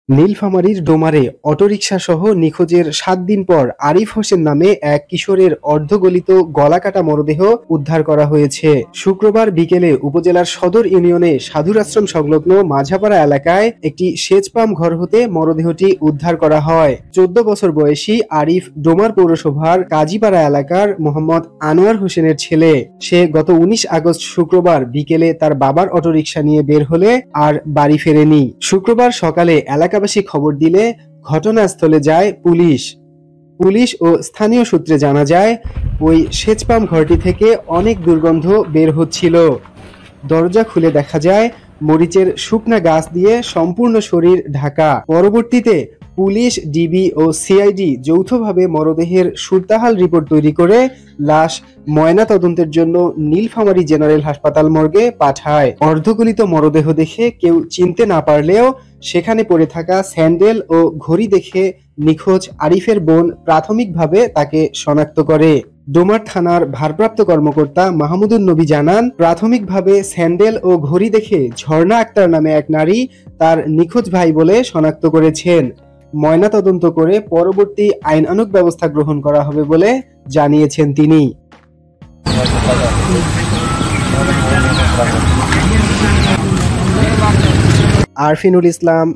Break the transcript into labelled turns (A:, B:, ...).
A: নীলফামারীর ডোমারে অটোরিকশা সহ নিখোঁজের ৭ দিন পর আরিফ হোসেন নামে এক কিশোরের অর্ধগলিত গলাকাটা মরদেহ উদ্ধার করা হয়েছে। শুক্রবার বিকেলে উপজেলার সদর ইউনিয়নে সাধুর আশ্রম সংলগ্ন মাঝাপাড়া এলাকায় একটি সেচ পাম্প ঘর হতে মরদেহটি উদ্ধার করা হয়। ১৪ বছর বয়সী আরিফ ডোমার পৌরসভার কাজীপাড়া এলাকার মোহাম্মদ আনোয়ার হোসেনের ছেলে। সে গত ১৯ আগস্ট শুক্রবার বিকেলে তার বাবার অটোরিকশা নিয়ে বের হলে আর বাড়ি ফেরেনি। শুক্রবার সকালে এলাকাবাসী খবর দিলে ঘটনাস্থলে যায় পুলিশ ও স্থানীয় সূত্রে জানা যায়, ওই সেচ পাম্প ঘরটি থেকে অনেক দুর্গন্ধ বের হচ্ছিল। দরজা খুলে দেখা যায় মরিচের শুকনা গাছ দিয়ে সম্পূর্ণ শরীর ঢাকা। পরবর্তীতে পুলিশ, ডিবি ও সিআইডি যৌথভাবে মরদেহের সুরতাহাল রিপোর্ট তৈরি করে লাশ ময়না তদন্তের জন্য নীলফামারী জেনারেল হাসপাতাল মর্গে পাঠায়। অর্ধগলিত মরদেহ দেখে কেউ চিনতে না পারলেও সেখানে পড়ে থাকা স্যান্ডেল ও ঘড়ি দেখে নিখোঁজ আরিফের বোন প্রাথমিকভাবে তাকে শনাক্ত করে। ডোমার থানার ভারপ্রাপ্ত কর্মকর্তা মাহমুদুন নবী জানান, প্রাথমিকভাবে স্যান্ডেল ও ঘড়ি দেখে ঝর্ণা আক্তার নামে এক নারী তার নিখোঁজ ভাই বলে শনাক্ত করেছেন। ময়নাতদন্ত করে পরবর্তী আইনানুগ ব্যবস্থা গ্রহণ করা হবে বলে জানিয়েছেন তিনি। আরফিনুল ইসলাম,